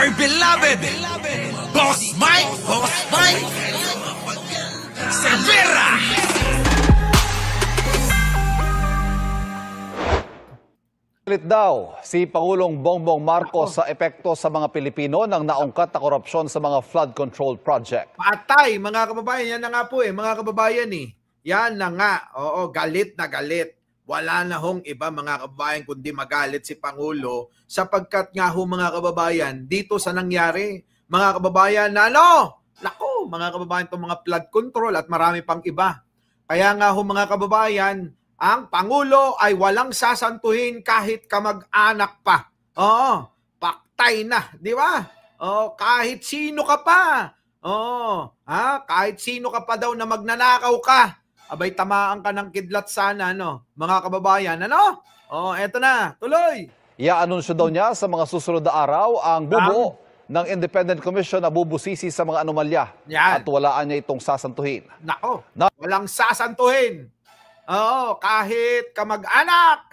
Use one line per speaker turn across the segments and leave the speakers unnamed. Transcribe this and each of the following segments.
our beloved Boss Mike Severa.
Ulit daw si Pangulong Bongbong Marcos sa epekto sa mga Pilipino ng naungkat na korupsyon sa mga flood control project.
Patay, mga kababayan. Yan na nga po mga kababayan Yan na nga. Oo, galit na galit. Wala na hong iba mga kababayan kundi magalit si Pangulo sapagkat nga mga kababayan dito sa nangyari. Mga kababayan na naku, mga kababayan itong mga flood control at marami pang iba. Kaya nga mga kababayan, ang Pangulo ay walang sasantuhin kahit kamag-anak pa. Oo, paktay na, di ba? Oo, kahit sino ka pa. Oo, kahit sino ka pa daw na magnanakaw ka. Abay, tamaan ka ng kidlat sana, mga kababayan, Oo, eto na, tuloy.
Ia-anunsyo daw niya sa mga susunod na araw ang bubuo ng Independent Commission na bubusisi sa mga anomalya.
Yan.
At walaan niya itong sasantuhin.
Nako, walang sasantuhin. Oo, kahit kamag-anak,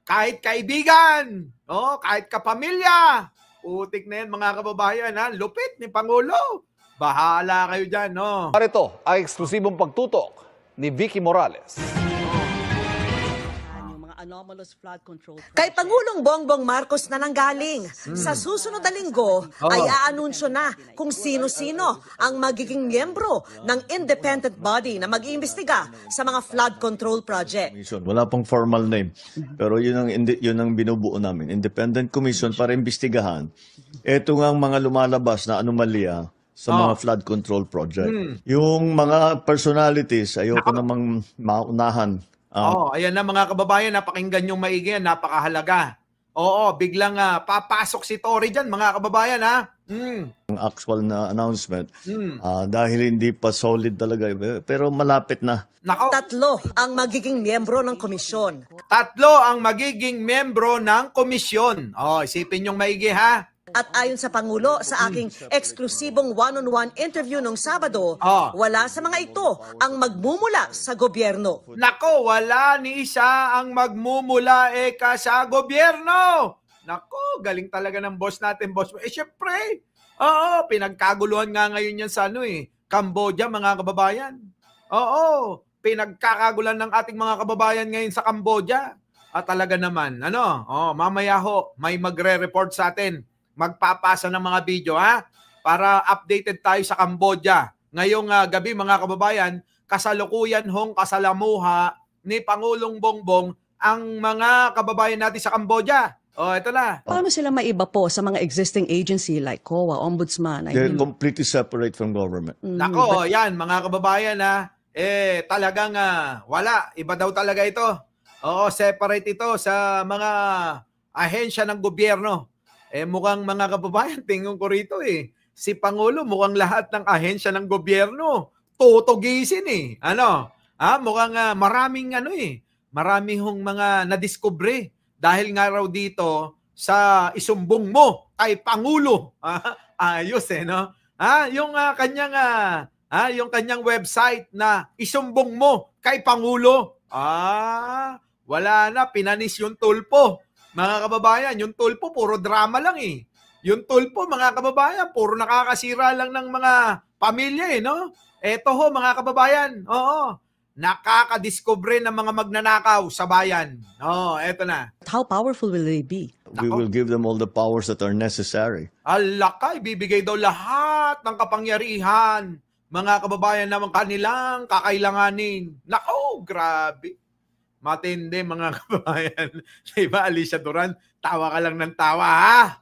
kahit kaibigan, kahit kapamilya. Putik na yan mga kababayan, lupit ni Pangulo. Bahala kayo dyan,
Ito ay eksklusibong pagtutok ni Vicky Morales.
Kay Pangulong Bongbong Marcos na nanggaling. Sa susunod na linggo ay aanunsyo na kung sino-sino ang magiging miyembro ng independent body na mag-iimbestiga sa mga flood control project.
Wala pang formal name. Pero yun ang binubuo namin. Independent Commission para imbestigahan. Ito nga ang mga lumalabas na anomalya sa mga flood control project. Yung mga personalities, ayoko namang maunahan.
Ayan na mga kababayan, napakinggan yung maigi, napakahalaga. Oo, biglang papasok si Tory dyan, mga kababayan,
Ang actual na announcement, dahil hindi pa solid talaga, pero malapit na.
Nako.
3 ang magiging miyembro ng komisyon.
3 ang magiging miyembro ng komisyon. Isipin yung maigi,
At ayon sa Pangulo sa aking eksklusibong one-on-one interview nung Sabado, wala sa mga ito ang magmumula sa gobyerno.
Nako, wala ni isa ang magmumula sa gobyerno. Nako, galing talaga ng boss natin, boss. Syempre, pinagkaguluhan nga ngayon yan sa Cambodia, mga kababayan. Pinagkakagulan ng ating mga kababayan ngayon sa Cambodia. At talaga naman, mamaya may magre-report sa atin. Magpapasa ng mga video para updated tayo sa Cambodia. Ngayong gabi mga kababayan, kasalukuyan kasalamuha ni Pangulong Bongbong ang mga kababayan natin sa Cambodia. Ito na.
Paano sila maiba po sa mga existing agency like COA, Ombudsman?
They're completely separate from government.
Nako, yan mga kababayan talagang wala. Iba daw talaga ito. Separate ito sa mga ahensya ng gobyerno. Mukhang mga kababayan, tingin ko rito si Pangulo mukhang lahat ng ahensya ng gobyerno tutugisin mukhang maraming maraming mga nadiskubre dahil nga raw dito sa isumbong mo kay Pangulo. Ayos yung kanyang website na isumbong mo kay Pangulo. Wala na, pinanis yung tulpo. Mga kababayan, yung tulpo puro drama lang Yung tulpo, mga kababayan, puro nakakasira lang ng mga pamilya Eto mga kababayan, nakakadiscover ng mga magnanakaw sa bayan. Eto na.
How powerful will they be?
We will give them all the powers that are necessary.
Alakay, bibigay daw lahat ng kapangyarihan, mga kababayan, naman kanilang kakailanganin. Nako, grabe. Matindi mga kababayan. Diba, Alicia Duran, tawa ka lang ng tawa,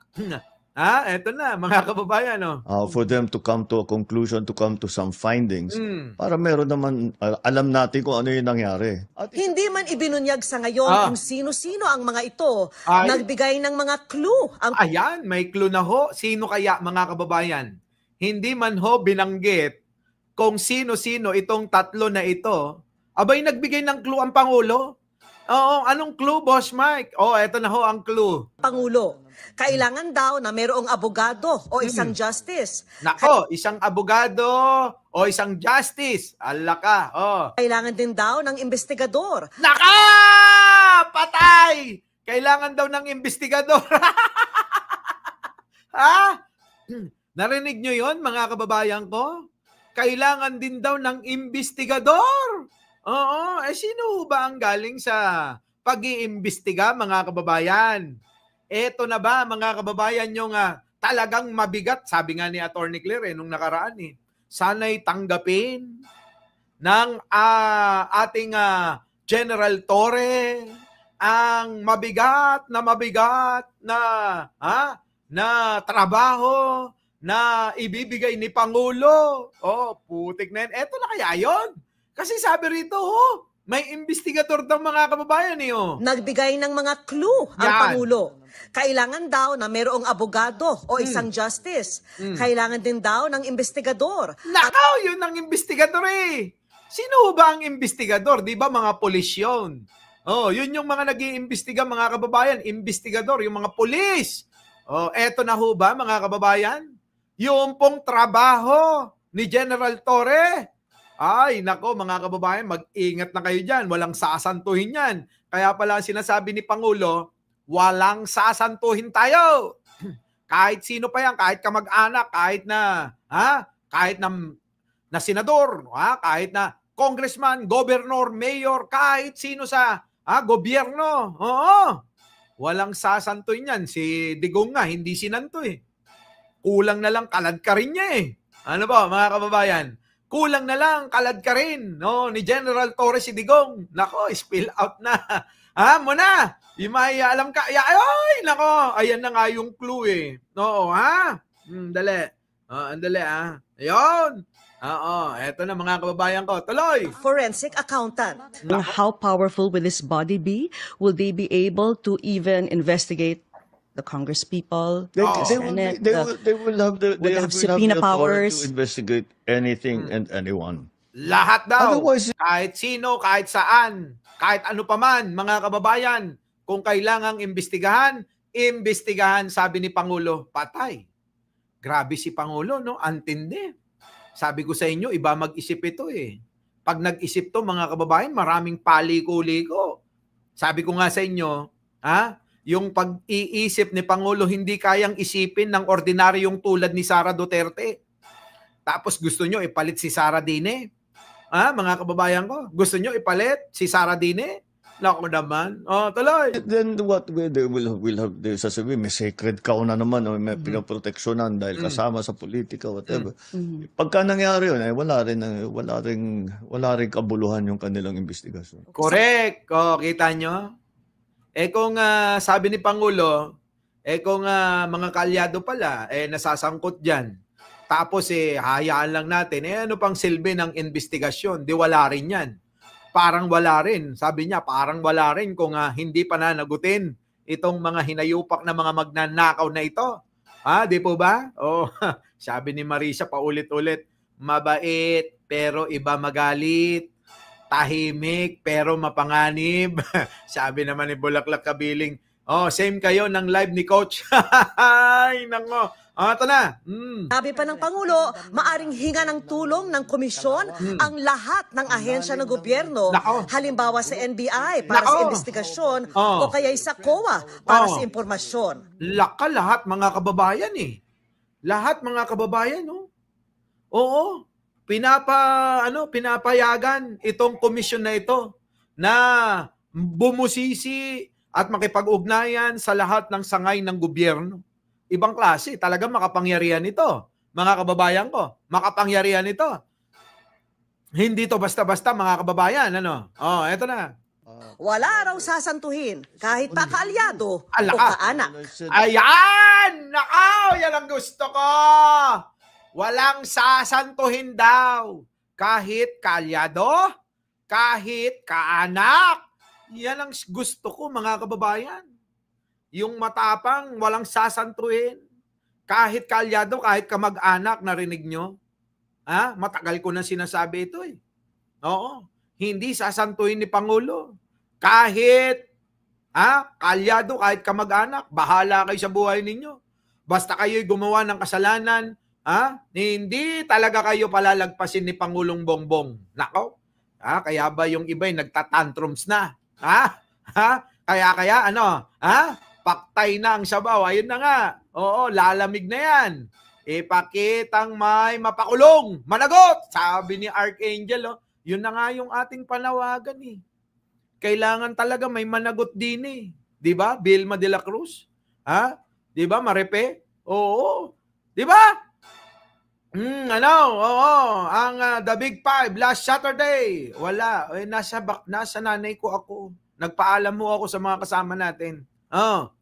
Eto na, mga kababayan,
For them to come to a conclusion, to come to some findings, para meron naman, alam natin kung ano yung nangyari.
Hindi man ibinunyag sa ngayon kung sino-sino ang mga ito. Nagbigay ng mga clue.
Ayan, may clue na Sino kaya, mga kababayan? Hindi man binanggit kung sino-sino itong 3 na ito. Abay, nagbigay ng clue ang Pangulo. Anong clue, Boss Mike? Eto na ang clue.
Pangulo, kailangan daw na mayroong abogado o isang justice.
Nako, isang abogado o isang justice. Alaka.
Kailangan din daw ng investigador.
Naka! Patay! Kailangan daw ng investigador. Narinig nyo yon mga kababayan ko? Kailangan din daw ng investigador. Oo, sino ba ang galing sa pag-iimbestiga mga kababayan? Eto na ba mga kababayan yung talagang mabigat, sabi nga ni Attorney Claire nung nakaraan sana'y tanggapin ng ating General Torre ang mabigat na trabaho na ibibigay ni Pangulo. Putik na yan. Eto na kaya yun? Kasi sabi rito, may investigador daw mga kababayan
Nagbigay ng mga clue ang
Yan.
Pangulo. Kailangan daw na mayroong abogado o isang justice. Kailangan din daw ng investigador.
Nakaw, yun ang investigador Sino ba ang investigador? Di ba mga polis yun? Yun yung mga nag-iimbestiga mga kababayan. Investigador, yung mga polis. Eto na ho ba mga kababayan? Yung pong trabaho ni General Torre. Ay, nako mga kababayan, mag-ingat na kayo dyan. Walang sasantuhin yan. Kaya pala sinasabi ni Pangulo, walang sasantuhin tayo. Kahit sino pa yan, kahit kamag-anak, kahit na senador, kahit na congressman, governor, mayor, kahit sino sa gobyerno. Walang sasantuhin yan. Si Digong nga, hindi sinanto Kulang na lang kalad ka rin niya Ano ba mga kababayan? Kulang na lang kalad ka rin ni General Torres si Digong. Nako, spill out na. Muna. Yung may alam ka. Ay, nako. Ayan na nga yung clue Oo, dali. Andali Ayun. Eto na mga kababayan ko. Tuloy.
Forensic accountant.
How powerful will this body be? Will they be able to even investigate the congresspeople, the Senate?
They will have the
subpoena powers
to investigate anything and anyone.
Lahat daw.
Otherwise,
Kahit sino, kahit saan, kahit ano paman, mga kababayan, kung kailangang imbestigahan, sabi ni Pangulo, patay. Grabe si Pangulo, antindi. Sabi ko sa inyo, iba mag-isip ito Pag nag-isip to, mga kababayan, maraming paliko-liko. Sabi ko nga sa inyo, yung pag-iisip ni Pangulo hindi kayang isipin ng ordinaryong tulad ni Sara Duterte. Tapos gusto nyo ipalit si Sara Dine? Mga kababayan ko, gusto nyo ipalit si Sara Dine? Naku naman. Tuloy.
Then what they will have sasabihin, may sacred cow na naman o may pinoproteksyonan dahil kasama sa politika, whatever. Pagka nangyari yun, wala rin kabuluhan yung kanilang investigasyon.
Correct. Kita nyo? Kung sabi ni Pangulo, kung mga kalyado pala, nasasangkot dyan. Tapos hayaan lang natin, ano pang silbi ng investigasyon? Di wala rin yan. Parang wala rin. Sabi niya, parang wala rin kung hindi pa nanagutin itong mga hinayupak na mga magnanakaw na ito. Di po ba? Sabi ni Marisa paulit-ulit, mabait pero iba magalit. Tahimik pero mapanganib. Sabi naman ni Bulaklak Kabiling, same kayo ng live ni Coach. Ay, nako. Ito na.
Sabi pa ng Pangulo, maaring hinga ng tulong ng komisyon ang lahat ng ahensya ng gobyerno. Halimbawa sa NBI para sa investigasyon o kaya sa COA para sa impormasyon.
Lahat mga kababayan Lahat mga kababayan Oo. Pinapayagan itong komisyon na ito na bumusisi at makipag-ugnayan sa lahat ng sangay ng gobyerno. Ibang klase, talagang makapangyarihan ito. Mga kababayan ko, makapangyarihan ito. Hindi to basta-basta mga kababayan. Eto na.
Wala raw sasantuhin kahit pa kaalyado o kaanak.
Ayan! Nakaw! Yan ang gusto ko! Walang sasantuhin daw. Kahit kaalyado, kahit kaanak. Yan ang gusto ko mga kababayan. Yung matapang, walang sasantuhin. Kahit kaalyado, kahit kamag-anak, narinig nyo? Matagal ko na sinasabi ito Oo. Hindi sasantuhin ni Pangulo. Kahit kaalyado, kahit kamag-anak, bahala kayo sa buhay ninyo. Basta kayo'y gumawa ng kasalanan, hindi talaga kayo palalagpasin ni Pangulong Bongbong. Nako. Kaya ba yung iba'y nagtatantrums na? Kaya paktay na ang sabaw. Ayun na nga. Oo, lalamig na yan. Ipakitang may mapakulong, managot, sabi ni Archangel. Oh. Yun na nga yung ating panawagan eh. Kailangan talaga may managot din eh. 'Di ba? Vilma de la Cruz. Ha? 'Di ba, Marepe? Oo. 'Di ba? Ang The Big Five last Saturday. Wala. Nasa nanay ko ako. Nagpaalam mo ako sa mga kasama natin.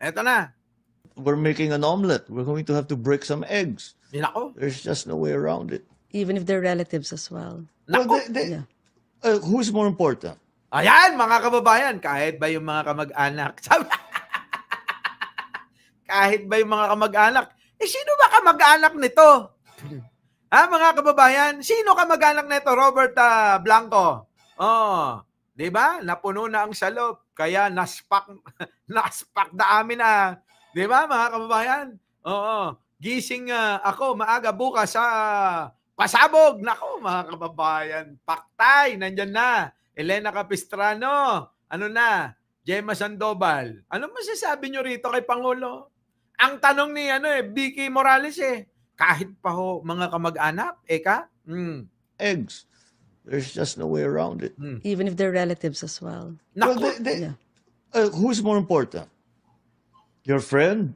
Eto na.
We're making an omelet. We're going to have to break some eggs.
Nako.
There's just no way around it.
Even if they're relatives as well.
Nako.
Yeah.
Who's more important?
Ayan, mga kababayan, kahit ba yung mga kamag-anak? Kahit ba yung mga kamag-anak? Sino ba kamag-anak nito? Mga kababayan, sino kamag-anak nito? Robert Blanco. Di ba? Napuno na ang salop. Kaya naspak na amin na. Di ba, mga kababayan? Gising ako maaga bukas sa pasabog. Nako, mga kababayan. Paktay, nandyan na. Elena Capistrano, Gemma Sandoval. Ano masasabi nyo rito kay Pangulo? Ang tanong ni Vicky Morales kahit pa ho mga kamag-anak,
Eggs. There's just no way around it.
Even if they're relatives as well.
Naku.
Yeah.
Who's more important? Your friend?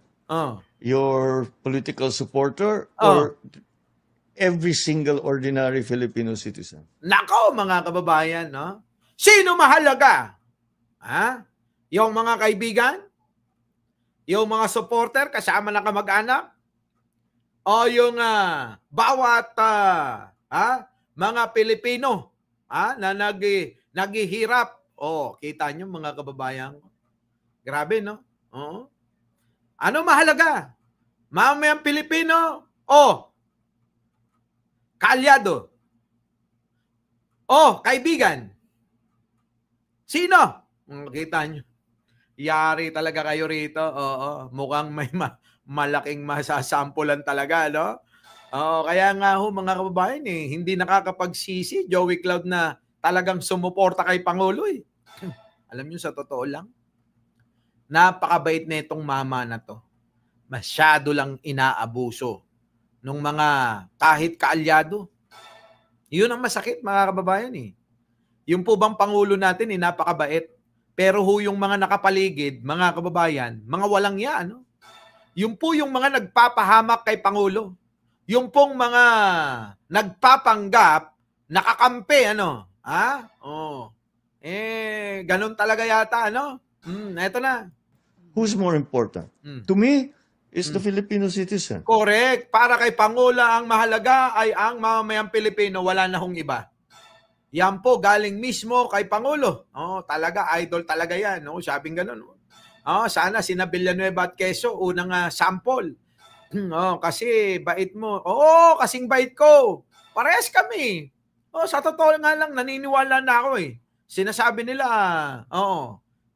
Your political supporter? Or every single ordinary Filipino citizen?
Nako, mga kababayan, no? Sino mahalaga? Yung mga kaibigan? Yung mga supporter kasama na kamag-anak? O yung bawat mga Pilipino na naghihirap? Kita nyo mga kababayan. Grabe, no? Ano mahalaga? Mamayang Pilipino o kaalyado? O kaibigan? Sino? Kita nyo. Yari talaga kayo rito. Mukhang may malaking masasampulan talaga, no? Kaya nga ho, mga kababayan, hindi nakakapagsisi, Joey Cloud, na talagang sumuporta kay Pangulo. Alam nyo, sa totoo lang, napakabait na itong mama na to. Masyado lang inaabuso nung mga kahit kaalyado. Yun ang masakit, mga kababayan. Yung po bang Pangulo natin, napakabait. Pero yung mga nakapaligid, mga kababayan, mga walang yan. Yung po yung mga nagpapahamak kay Pangulo. Yung pong mga nagpapanggap, nakakampi, ganun talaga yata, eto na.
Who's more important? To me, is the Filipino citizen.
Correct. Para kay Pangulo, ang mahalaga ay ang mamamayang Pilipino, wala na hong iba. Yan po, galing mismo kay Pangulo. Talaga, idol talaga yan. Sabing ganun. Sana sina Villanueva at Quezon, unang sample. Kasi bait mo. Kasing bait ko. Parehas kami. Sa totoo nga lang, naniniwala na ako Sinasabi nila,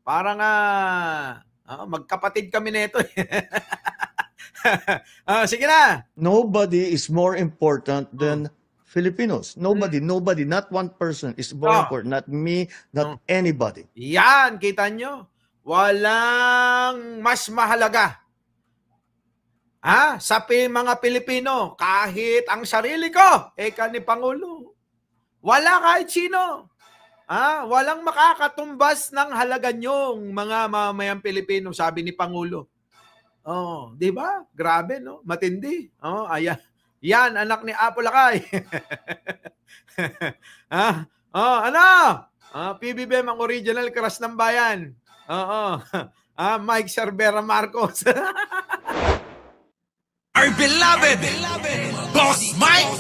parang magkapatid kami nito. Sige na.
Nobody is more important than Filipinos. Nobody, not one person is more important. Not me, not anybody.
Yan, kita nyo. Walang mas mahalaga. Sa mga Pilipino, kahit ang sarili ko, ni Pangulo. Wala kahit sino. Walang makakatumbas ng halaga nyong mga mamamayang Pilipino, sabi ni Pangulo. Di ba? Grabe, no? Matindi. Ayan. Yan, anak ni Apo Lakay. PBBM ang original crush ng bayan. Mike Cervera Marcos.
Our beloved Boss Mike.